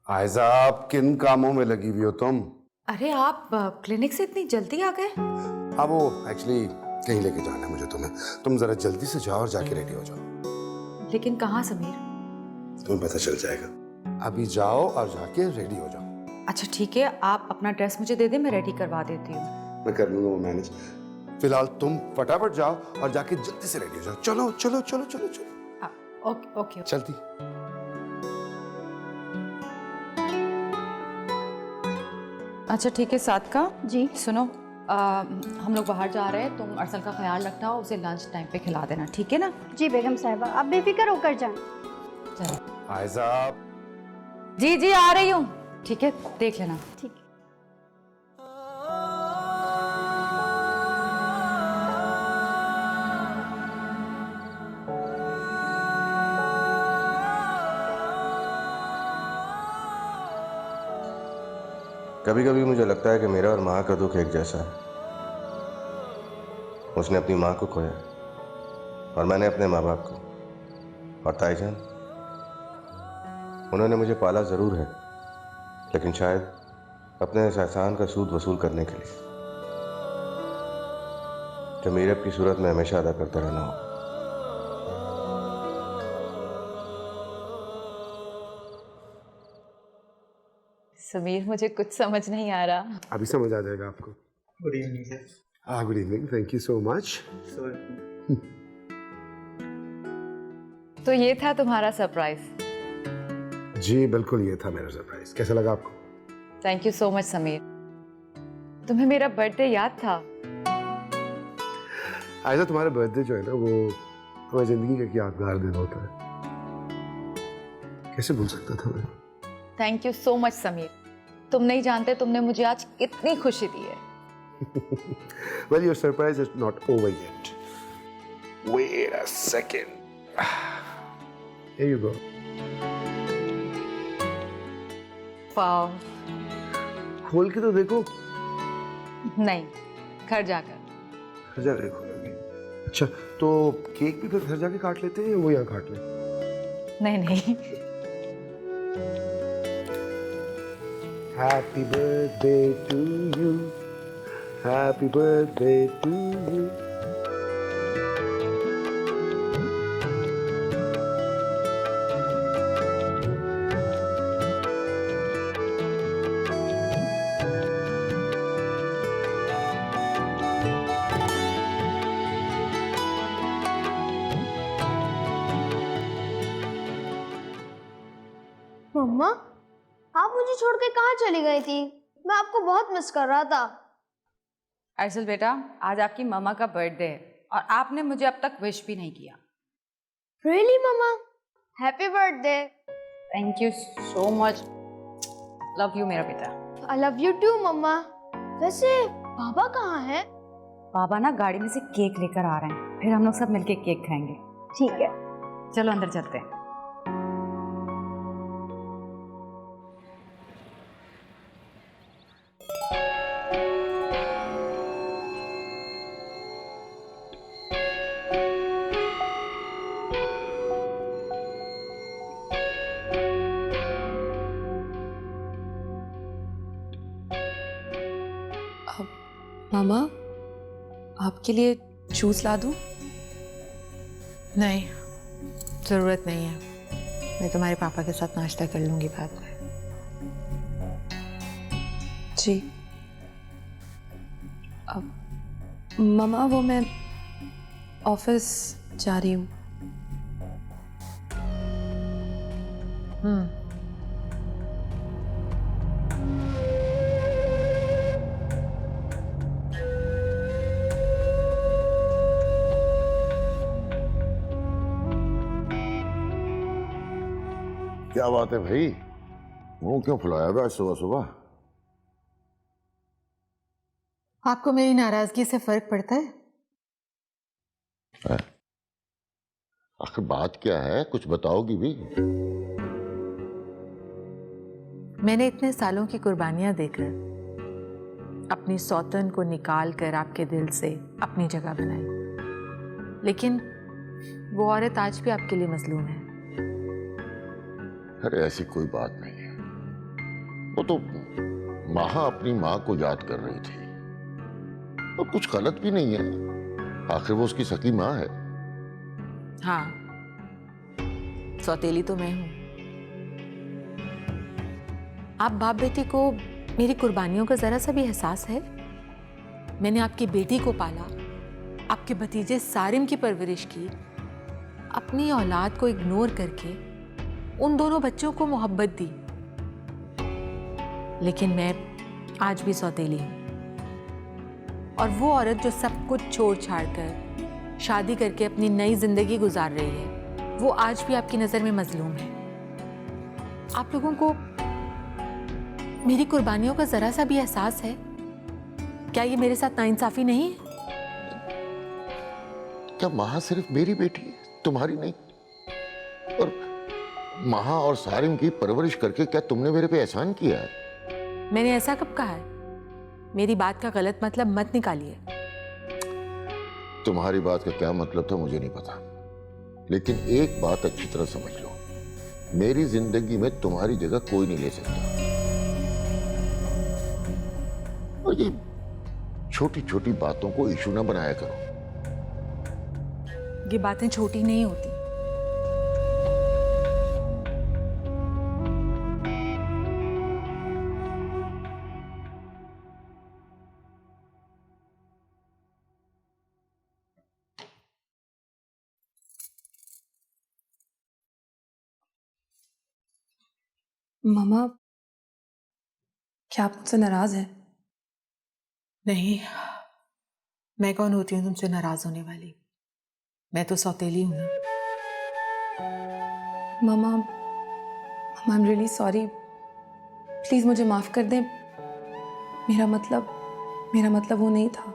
आयजा, आप किन कामों में लगी हुई हो तुम? अरे आप क्लिनिक से इतनी जल्दी आ गए? हाँ, वो एक्चुअली कहीं लेके जाना है मुझे तुम्हें। तुम जरा जल्दी से जाओ और जाके रेडी हो जाओ। लेकिन कहाँ समीर? तुम्हें पता चल जाएगा। अभी जाओ और जाके रेडी हो जाओ। अच्छा ठीक है, आप अपना ड्रेस मुझे दे दे, मैं रेडी करवा देती हूँ। मैं कर लूंगा वो मैनेज। फिलहाल तुम फटाफट जाओ और जाके जल्दी से रेडी हो जाओ। चलो चलो चलो चलो चलो। Okay okay. चलती। अच्छा ठीक है सादका जी सुनो, हम लोग बाहर जा रहे हैं, तुम अरसल का ख्याल रखना, उसे लंच टाइम पे खिला देना, ठीक है ना? जी बेगम साहिबा, आप बेफिक्र होकर जाएं। चलो। आयजा, जी जी आ रही हूँ, ठीक है देख लेना। ठीक है। कभी कभी मुझे लगता है कि मेरा और माँ का दुख एक जैसा है। उसने अपनी माँ को खोया और मैंने अपने माँ बाप को। और ताईजान, उन्होंने मुझे पाला जरूर है, लेकिन शायद अपने इस एहसान का सूद वसूल करने के लिए, जो मीरब की सूरत में हमेशा अदा करता रहना हो। समीर मुझे कुछ समझ नहीं आ रहा। अभी समझ आ जाएगा आपको। Good evening sir. Good evening, thank you so much. तो ये था तुम्हारा सरप्राइज। जी बिल्कुल, ये था मेरा सरप्राइज। कैसा लगा आपको? Thank you so much Sameer. तुम्हें मेरा बर्थडे याद था? आयजा, तुम्हारा बर्थडे जो है ना, वो हमारी जिंदगी का एक यादगार दिन होता है। कैसे भूल सकता था मैं? Thank you so much Sameer. तुम नहीं जानते तुमने मुझे आज कितनी खुशी दी है। Well, your surprise is not over yet. Wait a second. Here you go. Wow. खोल के तो देखो। नहीं, घर जाकर। घर जाके खोलोगे? अच्छा, तो केक भी फिर घर जाके काट लेते हैं या वो यहाँ काट लें? नहीं नहीं। Happy birthday to you. Happy birthday to you. मम्मा, आप मुझे छोड़ के कहाँ चली गई थी? मैं आपको बहुत मिस कर रहा था। अर्सल बेटा, आज आपकी मामा का बर्थडे है और आपने मुझे अब तक विश भी नहीं किया। Really mama? Happy birthday. Thank you so much. Love you मेरा बेटा। I love you too mama. वैसे पापा कहाँ हैं? बाबा ना गाड़ी में से केक लेकर आ रहे हैं, फिर हम लोग सब मिलके केक खाएंगे। ठीक है। चलो अंदर चलते हैं। मामा, आपके लिए जूस ला दूं? नहीं, ज़रूरत नहीं है। मैं तुम्हारे पापा के साथ नाश्ता कर लूँगी बाद में। जी। अब मामा, वो मैं ऑफिस जा रही हूँ। क्या बात है भाई, मुंह क्यों फुलाया हुआ सुबह सुबह? आपको मेरी नाराजगी से फर्क पड़ता है? आखिर बात क्या है, कुछ बताओगी भी? मैंने इतने सालों की कुर्बानियां देकर अपनी सौतन को निकाल कर आपके दिल से अपनी जगह बनाई, लेकिन वो औरत आज भी आपके लिए मजलूम है। अरे ऐसी कोई बात नहीं है, वो तो महा अपनी माँ को याद कर रही थी और कुछ गलत भी नहीं है, आखिर वो उसकी सगी माँ है। हाँ, सौतेली तो मैं हूं। आप बाप बेटे को मेरी कुर्बानियों का जरा सा भी एहसास है? मैंने आपकी बेटी को पाला, आपके भतीजे सारिम की परवरिश की, अपनी औलाद को इग्नोर करके उन दोनों बच्चों को मोहब्बत दी। लेकिन मैं आज भी सौतेली हूं, और वो औरत जो सब कुछ छोड़ छाड़ कर शादी करके अपनी नई जिंदगी गुजार रही है, वो आज भी आपकी नजर में मजलूम है। आप लोगों को मेरी कुर्बानियों का जरा सा भी एहसास है? क्या ये मेरे साथ नाइंसाफी नहीं है? क्या महा सिर्फ मेरी बेटी है, तुम्हारी नहीं? और महा और सारिम की परवरिश करके क्या तुमने मेरे पे एहसान किया है? मैंने ऐसा कब कहा है? मेरी बात का गलत मतलब मत निकालिए। तुम्हारी बात का क्या मतलब था मुझे नहीं पता, लेकिन एक बात अच्छी तरह समझ लो, मेरी जिंदगी में तुम्हारी जगह कोई नहीं ले सकता। और ये छोटी छोटी बातों को इशू ना बनाया करो। ये बातें छोटी नहीं होती। ममा, क्या आप मुझसे नाराज हैं? नहीं, मैं कौन होती हूँ तुमसे नाराज होने वाली? मैं तो सौतेली हूं ना। Mama, I am really sorry, please मुझे माफ कर दें। मेरा मतलब वो नहीं था।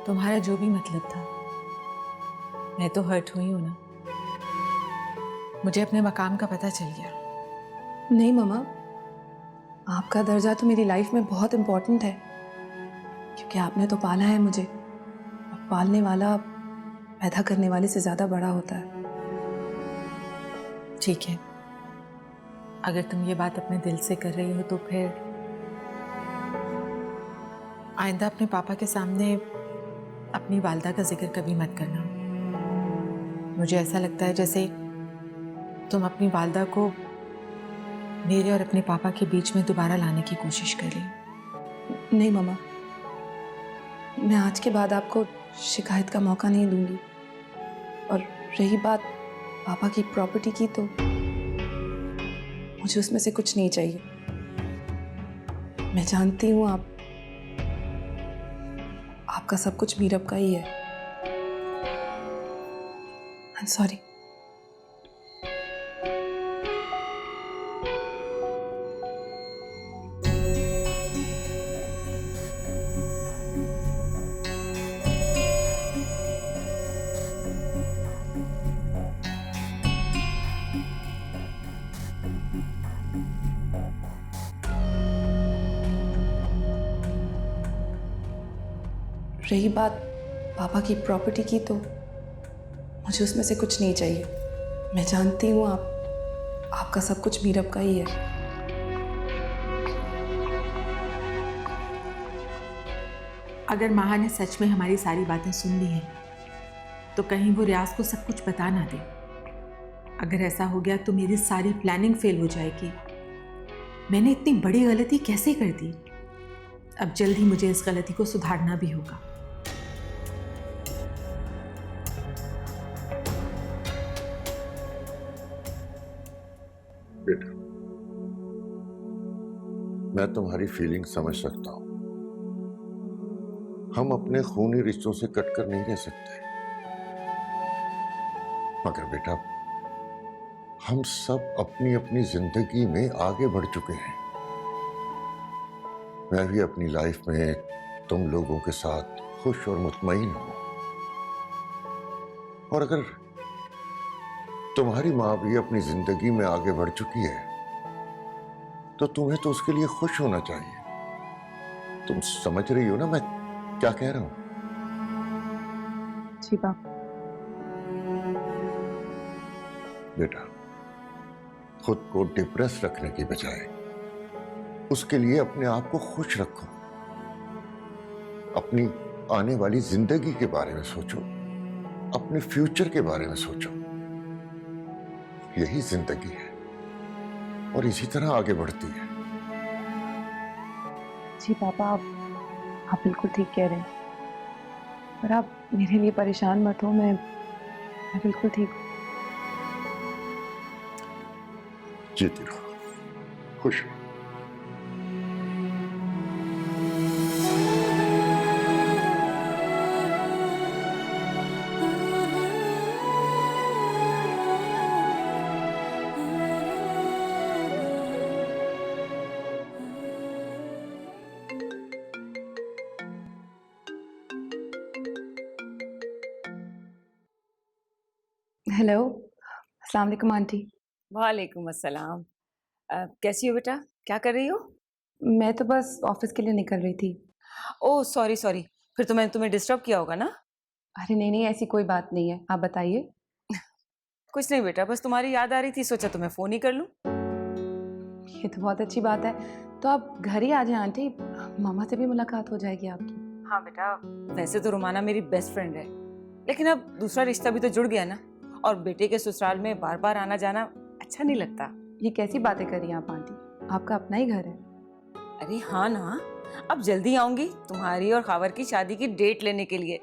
तुम्हारा जो भी मतलब था, मैं तो हर्ट हुई हूं ना। मुझे अपने मकाम का पता चल गया। नहीं ममा, आपका दर्जा तो मेरी लाइफ में बहुत इम्पोर्टेंट है, क्योंकि आपने तो पाला है मुझे, और पालने वाला पैदा करने वाले से ज्यादा बड़ा होता है। ठीक है, अगर तुम ये बात अपने दिल से कर रही हो तो फिर आइंदा अपने पापा के सामने अपनी वालदा का जिक्र कभी मत करना। मुझे ऐसा लगता है जैसे तुम अपनी वालदा को मेरे और अपने पापा के बीच में दोबारा लाने की कोशिश कर रही। नहीं ममा, मैं आज के बाद आपको शिकायत का मौका नहीं दूंगी। और रही बात पापा की प्रॉपर्टी की, तो मुझे उसमें से कुछ नहीं चाहिए। मैं जानती हूँ आपका सब कुछ मीरब का ही है। I am sorry. रही बात पापा की प्रॉपर्टी की, तो मुझे उसमें से कुछ नहीं चाहिए। मैं जानती हूँ आपका सब कुछ मीरब का ही है। अगर महा ने सच में हमारी सारी बातें सुन ली हैं तो कहीं वो रियाज को सब कुछ बता ना दे। अगर ऐसा हो गया तो मेरी सारी प्लानिंग फेल हो जाएगी। मैंने इतनी बड़ी गलती कैसे कर दी? अब जल्द ही मुझे इस गलती को सुधारना भी होगा। बेटा, मैं तुम्हारी फीलिंग समझ सकता हूं। हम अपने खूनी रिश्तों से कटकर नहीं रह सकते, मगर बेटा हम सब अपनी अपनी जिंदगी में आगे बढ़ चुके हैं। मैं भी अपनी लाइफ में तुम लोगों के साथ खुश और मुतमईन हूं, और अगर तुम्हारी मां भी अपनी जिंदगी में आगे बढ़ चुकी है तो तुम्हें तो उसके लिए खुश होना चाहिए। तुम समझ रही हो ना मैं क्या कह रहा हूं? जी पापा। बेटा, खुद को डिप्रेस रखने की बजाय उसके लिए अपने आप को खुश रखो। अपनी आने वाली जिंदगी के बारे में सोचो, अपने फ्यूचर के बारे में सोचो। यही जिंदगी है और इसी तरह आगे बढ़ती है। जी पापा, आप बिल्कुल ठीक कह रहे हैं, पर आप मेरे लिए परेशान मत हो। मैं बिल्कुल ठीक हूँ। जीती रहो, खुश रहो। हेलो, अस्सलाम वालेकुम आंटी। वालेकुम अस्सलाम। कैसी हो बेटा, क्या कर रही हो? मैं तो बस ऑफिस के लिए निकल रही थी। ओह सॉरी सॉरी, फिर तो मैंने तुम्हें डिस्टर्ब किया होगा ना? अरे नहीं नहीं, ऐसी कोई बात नहीं है, आप बताइए। कुछ नहीं बेटा, बस तुम्हारी याद आ रही थी, सोचा तुम्हें फोन ही कर लूं। ये तो बहुत अच्छी बात है। तो आप घर ही आ जाएं आंटी, मामा से भी मुलाकात हो जाएगी आपकी। हाँ बेटा, वैसे तो रुमाना मेरी बेस्ट फ्रेंड है, लेकिन अब दूसरा रिश्ता भी तो जुड़ गया ना, और बेटे के ससुराल में बार बार आना जाना अच्छा नहीं लगता। ये कैसी बातें कर रही हैं आप आंटी, आपका अपना ही घर है। अरे हाँ ना, अब जल्दी आऊंगी तुम्हारी और खावर की शादी की डेट लेने के लिए।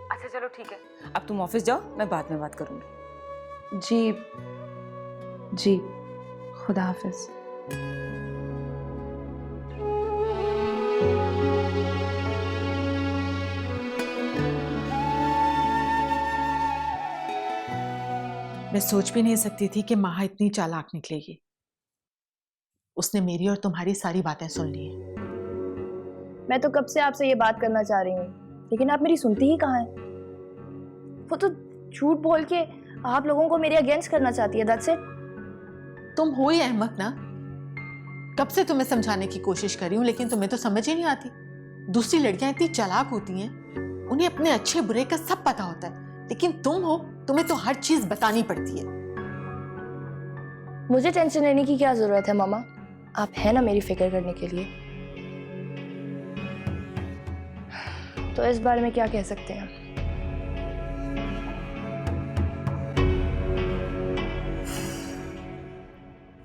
अच्छा चलो ठीक है, अब तुम ऑफिस जाओ, मैं बाद में बात करूंगी। जी जी, खुदा हाफिज। मैं सोच भी नहीं सकती थी कि माहा इतनी चालाक निकलेगी। उसने मेरी और तुम्हारी सारी बातें सुन ली हैं। मैं तो कब से आपसे ये बात करना चाह रही हूँ, लेकिन आप मेरी सुनती ही कहाँ हैं? वो तो झूठ बोल के आप लोगों को मेरे अगेंस्ट करना चाहती है। That's it. तुम हो ही अहमक ना, कब से तुम्हें समझाने की कोशिश कर रही हूँ, लेकिन तुम्हें तो समझ ही नहीं आती। दूसरी लड़कियां इतनी चालाक होती हैं, उन्हें अपने अच्छे बुरे का सब पता होता है, लेकिन तुम हो, तुम्हें तो हर चीज बतानी पड़ती है। मुझे टेंशन लेने की क्या जरूरत है मामा, आप है ना मेरी फिक्र करने के लिए। तो इस बारे में क्या कह सकते हैं?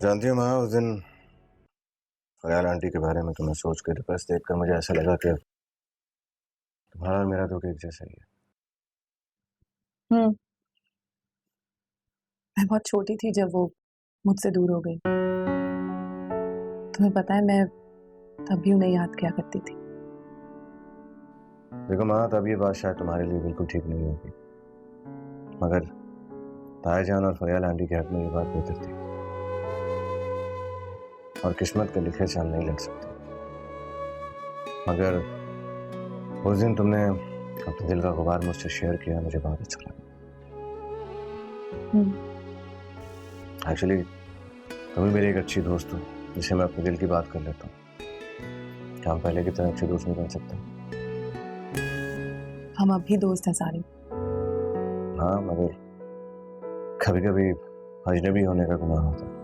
जानती हो माँ, उस दिन फरियाल आंटी के बारे में तुम्हें सोच के रिक्वेस्ट देखकर मुझे ऐसा लगा कि तुम्हारा और मेरा तो एक जैसा ही है। मैं बहुत छोटी थी जब वो मुझसे दूर हो गई। तुम्हें पता है, मैं तब भी उन्हें याद किया करती थी। देखो माँ, तब ये बात शायद तुम्हारे लिए बिल्कुल ठीक नहीं होगी, मगर ताईजान और फरियाल आंटी के हक में ये बात बेहतर थी, और किस्मत के लिखे से हम नहीं लड़ सकते। मगर उस दिन तुमने अपने दिल का गुबार मुझसे शेयर किया, मुझे बहुत अच्छा लगा। एक्चुअली तुम भी मेरी एक अच्छी दोस्त हो, जिसे मैं अपने दिल की बात कर लेता हूँ। क्या हम पहले की तरह अच्छे दोस्त नहीं बन सकते? हम अब भी दोस्त हैं सारी। हाँ, मगर कभी कभी अजनबी होने का गुनाह होता है।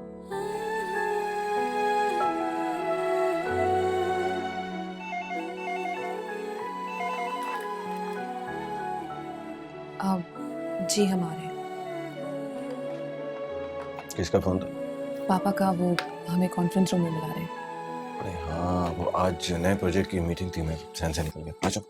जी हमारे किसका फोन था? पापा का, वो हमें कॉन्फ्रेंस रूम में बुला रहे हैं। अरे हाँ, वो आज नए प्रोजेक्ट की मीटिंग थी, मैं सहन से निकल गया। अच्छा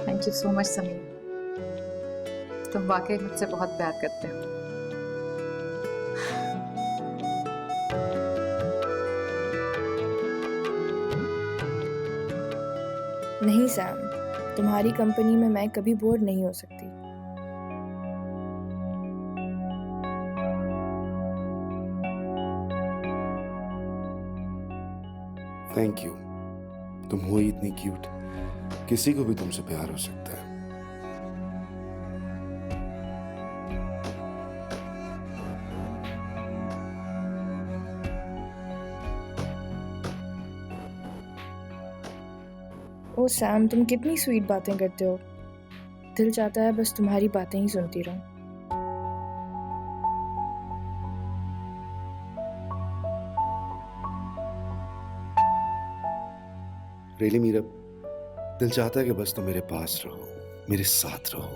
thank you so much Sameer, तुम वाकई मुझसे बहुत प्यार करते हो। नहीं सैम, तुम्हारी कंपनी में मैं कभी बोर नहीं हो सकती। Thank you. तुम हो ही इतनी क्यूट, किसी को भी तुमसे प्यार हो सकता है। ओ सैम, तुम कितनी स्वीट बातें करते हो। दिल चाहता है बस तुम्हारी बातें ही सुनती रहूं। रियली मीरा, दिल चाहता है कि बस तुम मेरे पास रहो, मेरे साथ रहो।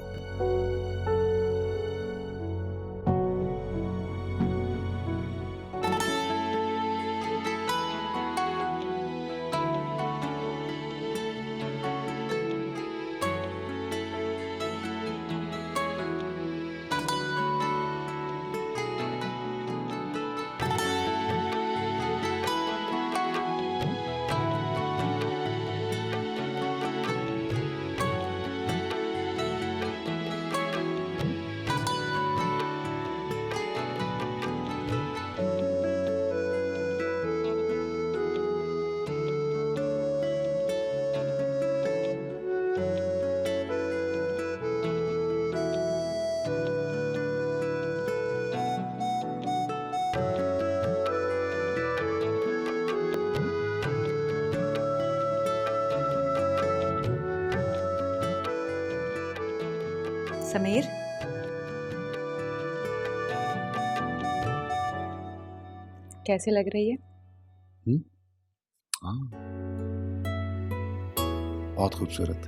समीर, कैसे लग रही है? हाँ, बहुत खूबसूरत।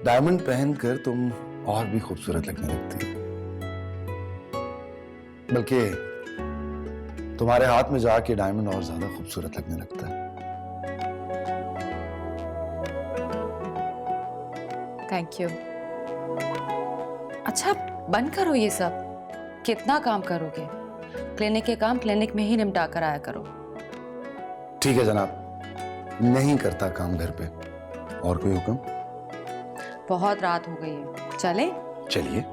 डायमंड पहनकर तुम और भी खूबसूरत लगने लगती हो। बल्कि तुम्हारे हाथ में जाके डायमंड और ज्यादा खूबसूरत लगने लगता है। Thank you. अच्छा, बंद करो ये सब। कितना काम करोगे? क्लिनिक के काम क्लिनिक में ही निपटा कर आया करो। ठीक है जनाब, नहीं करता काम घर पे। और कोई हुक्म? बहुत रात हो गई है, चले? चलिए।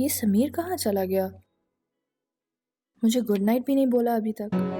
ये समीर कहाँ चला गया? मुझे गुड नाइट भी नहीं बोला अभी तक।